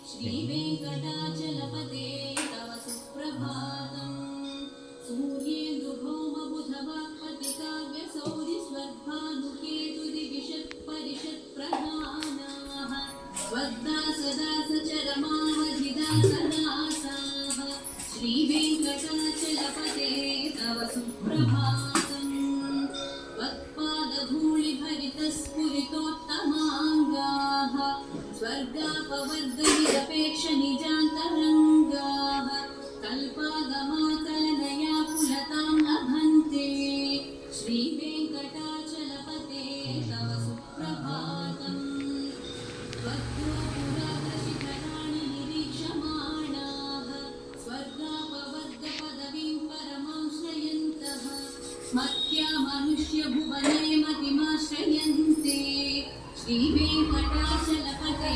श्रीवेङ्कटाचलपते तव सुप्रभातम् सूर्येन्दुभौमबुधवाक्पतिकाव्यसौरिस्वर्भानुकेतुदिविषत्परिषत्प्रधानाः स्वद्दा सदा सचरमावधिदा सदासाः श्रीवेङ्कटाचलपते तव सुप्रभातम् त्वत्पादधूलिभरितस्फुरितोत्तमाङ्गाः स्वर्गापवर्गनिरपेक्षनिजान्तरङ्गाः कल्पागमाकलनया पुलतां लभन्ते श्रीवेङ्कटाचलपते तव सुप्रभातम् त्वद्गोपुराग्रशिखराणि निरीक्षमाणाः स्वर्गापवर्गपदवीं परमां श्रयन्तः मत्या मनुष्यभुवने मतिमाश्रयन्ते श्रीवेङ्कटाचलपते